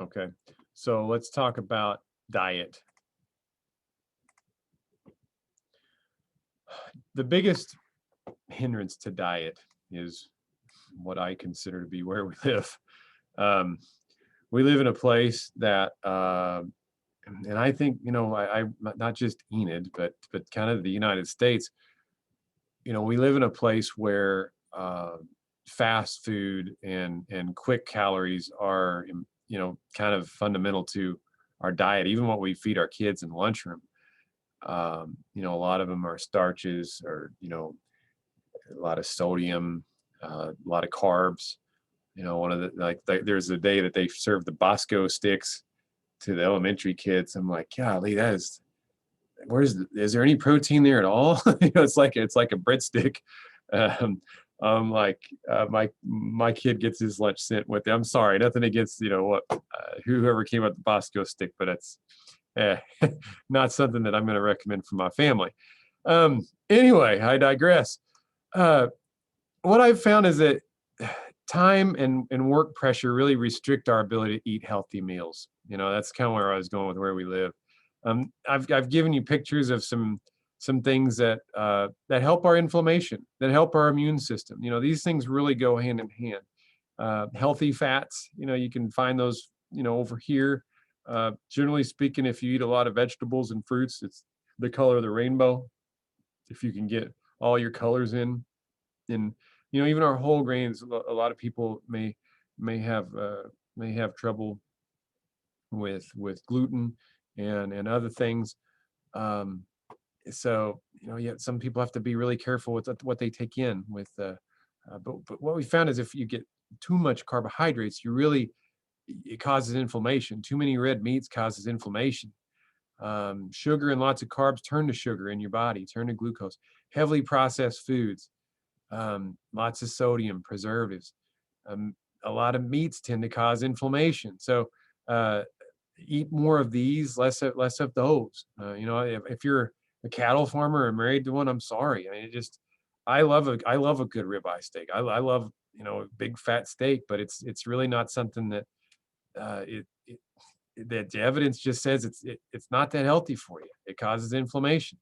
Okay. So let's talk about diet. The biggest hindrance to diet is what I consider to be where we live. Um, we live in a place that, and I think, I not just Enid, but kind of the United States. We live in a place where fast food and quick calories are, kind of fundamental to our diet, even what we feed our kids in the lunchroom. A lot of them are starches or, a lot of sodium, a lot of carbs. One of the there's a day that they serve the Bosco sticks to the elementary kids. I'm like, golly, is there any protein there at all? It's like a breadstick. Um, I'm like, my kid gets his lunch sent with it. I'm sorry, nothing against whoever came up with the Bosco stick, but it's eh, not something that I'm going to recommend for my family. Anyway, I digress. Uh, what I've found is that time and work pressure really restrict our ability to eat healthy meals. That's kind of where I was going with where we live. I've given you pictures of some things that help our inflammation, that help our immune system. These things really go hand in hand. Healthy fats, you can find those, over here. Generally speaking, if you eat a lot of vegetables and fruits, it's the color of the rainbow. If you can get all your colors in, and even our whole grains, a lot of people may have trouble with gluten and other things. Um, so yet some people have to be really careful with what they take in with. But what we found is if you get too much carbohydrates, it causes inflammation. Too many red meats causes inflammation. Sugar and lots of carbs turn to sugar in your body, turn to glucose. Heavily processed foods, lots of sodium, preservatives. A lot of meats tend to cause inflammation. So uh, eat more of these, less of those. If you're a cattle farmer or married to one, I'm sorry. I mean, I love a good ribeye steak. I love a big fat steak, but it's really not something that that the evidence just says it's not that healthy for you. It causes inflammation.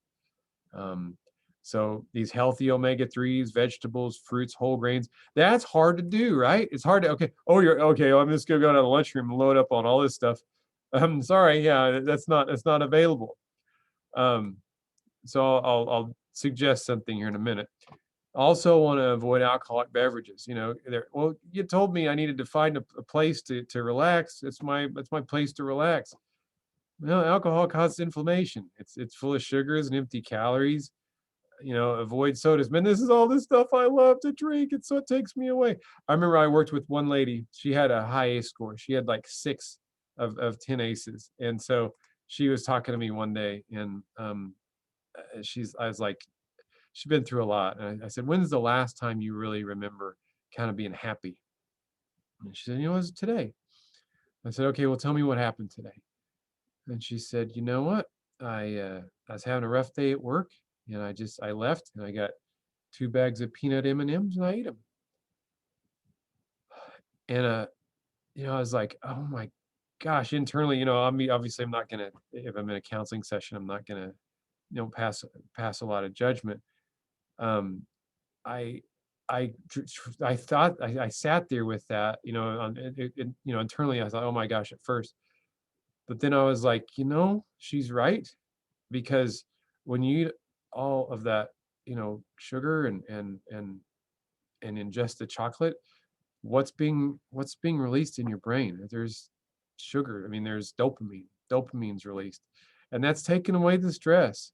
Um, so these healthy omega-3s, vegetables, fruits, whole grains, that's hard to do, right? It's hard to, okay, oh, you're okay, well, I'm just gonna go to the lunchroom and load up on all this stuff. I'm sorry, yeah, that's not available. Um, so I'll suggest something here in a minute. Also want to avoid alcoholic beverages. Well, you told me I needed to find a place to relax. That's my place to relax. Well, alcohol causes inflammation. It's full of sugars and empty calories. Avoid sodas. Man, this is all this stuff I love to drink. It's so it takes me away. I remember I worked with one lady. She had a high ACE score. She had like 6 of 10 aces. And so she was talking to me one day, and I was like, she's been through a lot. And I said, when's the last time you really remember kind of being happy? And she said, it was today. I said, okay, well, tell me what happened today. And she said, you know what? I was having a rough day at work, and I left, and I got 2 bags of peanut M&Ms, and I ate them. And I was like, oh my gosh, internally, obviously I'm not gonna, if I'm in a counseling session, I'm not gonna, pass a lot of judgment. Um, I I thought I sat there with that, internally I thought, oh my gosh, at first, but then I was like, she's right, because when you eat all of that, sugar and ingest the chocolate, what's being released in your brain? There's sugar. I mean, there's dopamine. Dopamine's released, and that's taking away the stress.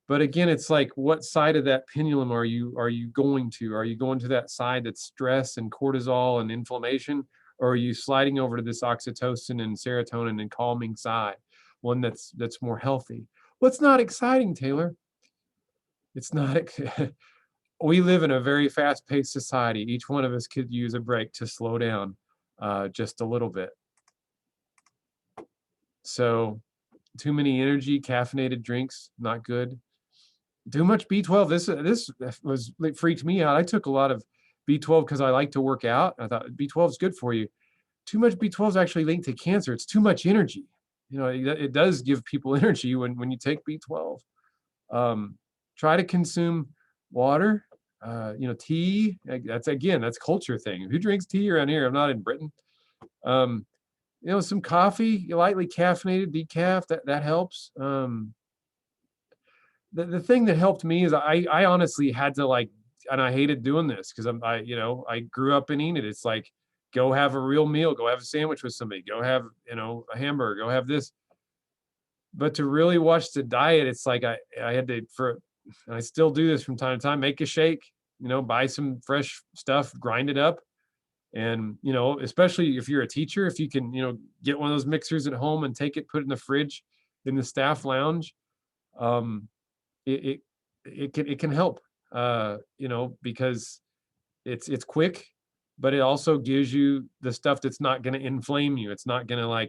But again, it's like, what side of that pendulum are you going to? Are you going to that side that's stress and cortisol and inflammation, or are you sliding over to this oxytocin and serotonin and calming side, one that's more healthy? Well, it's not exciting, Taylor. It's not. We live in a very fast-paced society. Each one of us could use a break to slow down just a little bit. So, too many energy, caffeinated drinks, not good. Too much B12. This it freaked me out. I took a lot of B12 because I like to work out. I thought B12 is good for you. too much B12 is actually linked to cancer. It's too much energy. It does give people energy when you take B12. Um, Try to consume water, tea. That's culture thing. Who drinks tea around here? I'm not in Britain. Um, some coffee, lightly caffeinated, decaf, that helps. The thing that helped me is I honestly had to and I hated doing this because I grew up in Enid. It's like, go have a real meal, go have a sandwich with somebody, go have, a hamburger, go have this. But to really watch the diet, it's like I had to, and I still do this from time to time, make a shake, buy some fresh stuff, grind it up. And, especially if you're a teacher, if you can, get one of those mixers at home and take it, put it in the fridge in the staff lounge, um, it it can help, because it's quick, but it also gives you the stuff that's not going to inflame you. It's not going to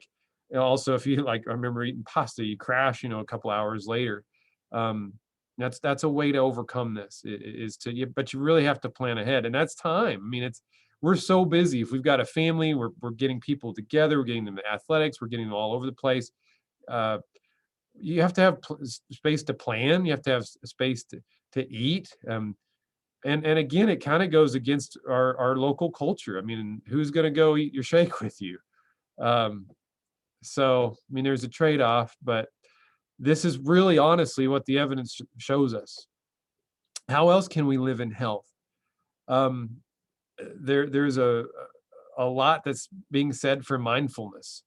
also, if you I remember eating pasta, you crash, a couple hours later. Um, that's a way to overcome this but you really have to plan ahead, and that's time. I mean, we're so busy. If we've got a family, we're getting people together, we're getting them to athletics, we're getting them all over the place. Uh, you have to have space to plan. You have to have space to eat. And again, it kind of goes against our local culture. I mean, who's going to go eat your shake with you? Um, so, I mean, there's a trade-off, but this is really honestly what the evidence shows us. How else can we live in health? Um, there's a lot that's being said for mindfulness.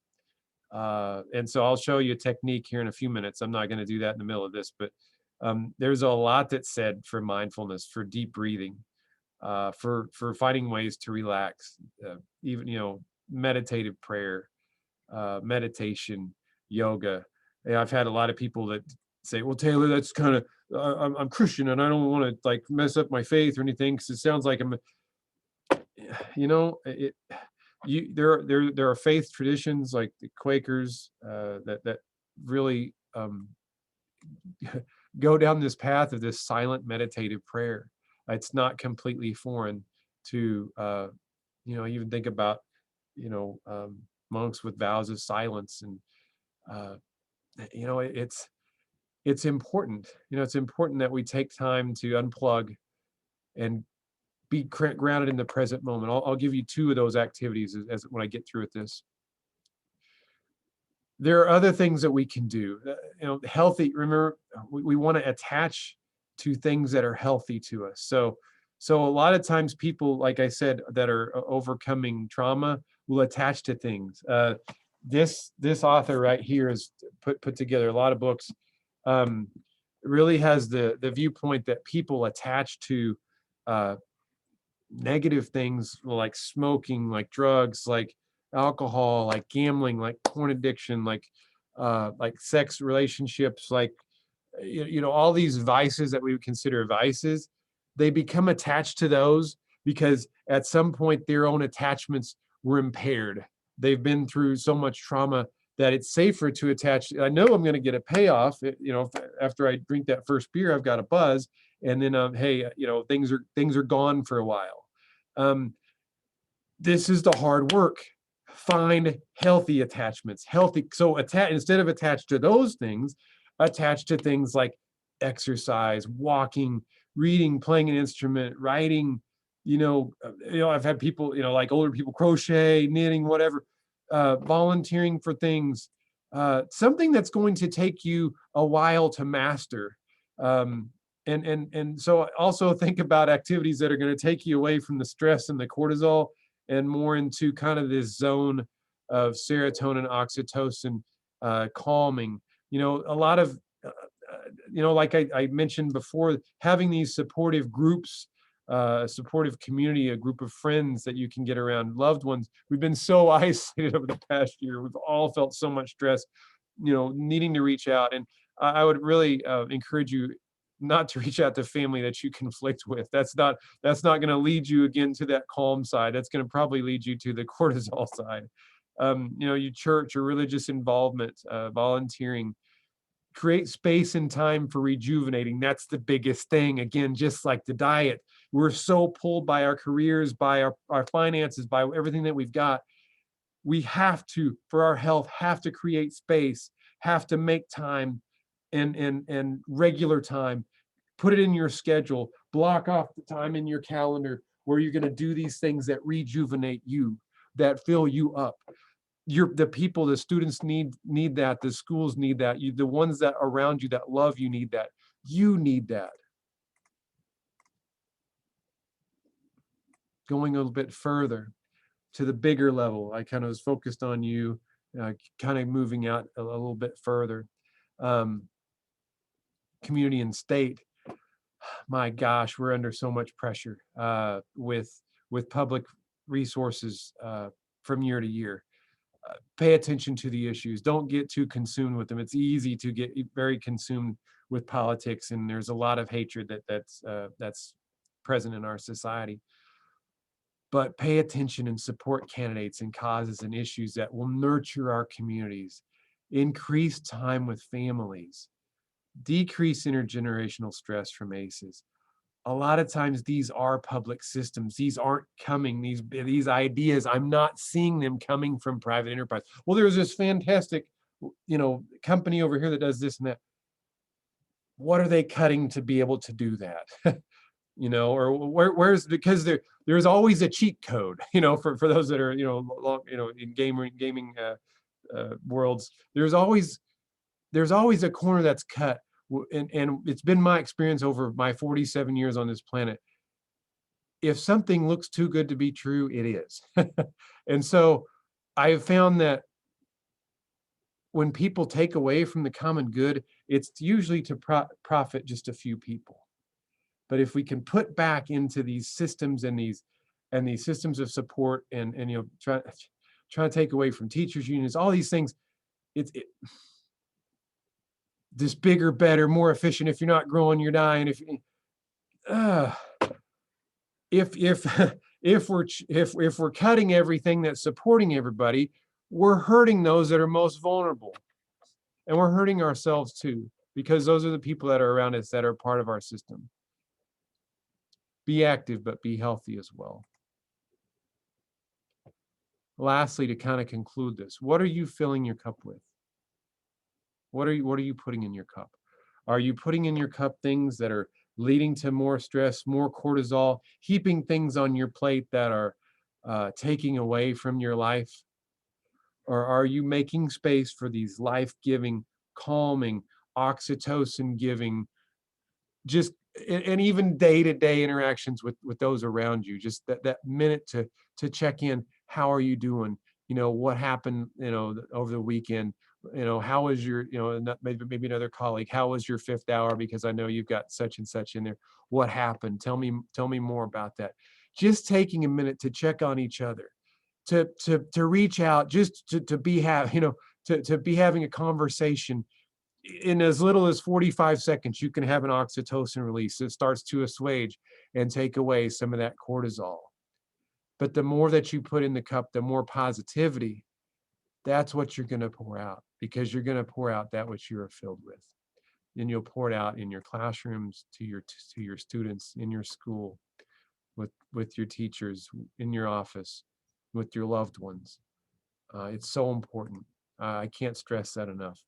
And so I'll show you a technique here in a few minutes. I'm not going to do that in the middle of this, but there's a lot that's said for mindfulness, for deep breathing, for finding ways to relax, even meditative prayer, meditation, yoga. I've had a lot of people that say, "Well, Taylor, that's kind of I'm Christian and I don't want to mess up my faith or anything because it sounds like I'm," it. There are faith traditions like the Quakers that really go down this path of this silent meditative prayer. It's not completely foreign to even think about monks with vows of silence, and it's important. It's important that we take time to unplug and be grounded in the present moment. I'll give you two of those activities as when I get through with this. There are other things that we can do. Healthy. Remember, we want to attach to things that are healthy to us. So a lot of times people, like I said, that are overcoming trauma will attach to things. This author right here has put together a lot of books. Really has the viewpoint that people attach to negative things like smoking, like drugs, like alcohol, like gambling, like porn addiction, like sex relationships, like all these vices that we would consider vices. They become attached to those because at some point their own attachments were impaired. They've been through so much trauma that it's safer to attach. I know I'm going to get a payoff. After I drink that first beer, I've got a buzz, and then hey, things are gone for a while. This is the hard work. Find healthy attachments. Instead of attached to those things, attach to things like exercise, walking, reading, playing an instrument, writing. I've had people, like older people, crochet, knitting, whatever, volunteering for things, something that's going to take you a while to master. And so also think about activities that are going to take you away from the stress and the cortisol and more into kind of this zone of serotonin, oxytocin, calming. A lot of, like I mentioned before, having these supportive groups, a supportive community, a group of friends that you can get around, loved ones. We've been so isolated over the past year. We've all felt so much stress, needing to reach out. And I would really encourage you not to reach out to family that you conflict with. That's not going to lead you again to that calm side. That's going to probably lead you to the cortisol side. Your church or religious involvement, volunteering, create space and time for rejuvenating. That's the biggest thing. Again, just like the diet, we're so pulled by our careers, by our finances, by everything that we've got. we have to, for our health, have to create space, have to make time and regular time. Put it in your schedule, block off the time in your calendar where you're going to do these things that rejuvenate you, that fill you up. The people, the students need that, the schools need that, the ones that around you that love you need that. You need that. Going a little bit further to the bigger level, I kind of was focused on you, kind of moving out a little bit further. Community and state, my gosh, we're under so much pressure with public resources from year to year. Pay attention to the issues. Don't get too consumed with them. It's easy to get very consumed with politics, and there's a lot of hatred that's present in our society. But pay attention and support candidates and causes and issues that will nurture our communities, increase time with families, decrease intergenerational stress from ACEs. A lot of times these are public systems. These aren't coming, these ideas, I'm not seeing them coming from private enterprise. Well, there's this fantastic, company over here that does this and that. What are they cutting to be able to do that? Or where's, because there's always a cheat code, for those that are, in gaming worlds. There's always a corner that's cut. And it's been my experience over my 47 years on this planet. If something looks too good to be true, it is. And so I have found that when people take away from the common good, it's usually to profit just a few people. But if we can put back into these systems and these systems of support and try to take away from teachers unions, all these things, this bigger, better, more efficient. If you're not growing, you're dying. If we're cutting everything that's supporting everybody, we're hurting those that are most vulnerable, and we're hurting ourselves too, because those are the people that are around us that are part of our system. Be active, but be healthy as well. Lastly, to kind of conclude this, what are you filling your cup with? What are you putting in your cup? Are you putting in your cup things that are leading to more stress, more cortisol, heaping things on your plate that are taking away from your life? Or are you making space for these life-giving, calming, oxytocin-giving, just and even day-to-day interactions with those around you, just that minute to check in? How are you doing? What happened over the weekend? How was your, maybe another colleague, how was your 5th hour, because I know you've got such and such in there. What happened? Tell me more about that. Just taking a minute to check on each other, to reach out, just to be having a conversation. In as little as 45 seconds, you can have an oxytocin release. It starts to assuage and take away some of that cortisol. But the more that you put in the cup, the more positivity, that's what you're going to pour out, because you're going to pour out that which you are filled with. And you'll pour it out in your classrooms, to your students, in your school, with your teachers, in your office, with your loved ones. It's so important. I can't stress that enough.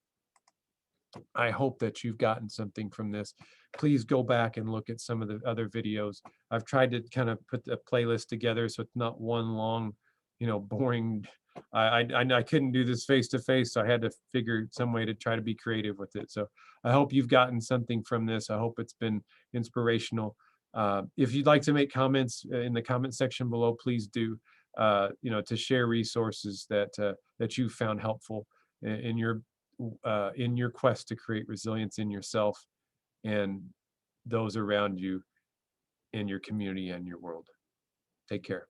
I hope that you've gotten something from this. Please go back and look at some of the other videos. I've tried to kind of put a playlist together so it's not one long, boring. I couldn't do this face to face, so I had to figure some way to try to be creative with it. So I hope you've gotten something from this. I hope it's been inspirational. If you'd like to make comments in the comment section below, please do. To share resources that you found helpful in your quest to create resilience in yourself and those around you, in your community and your world. Take care.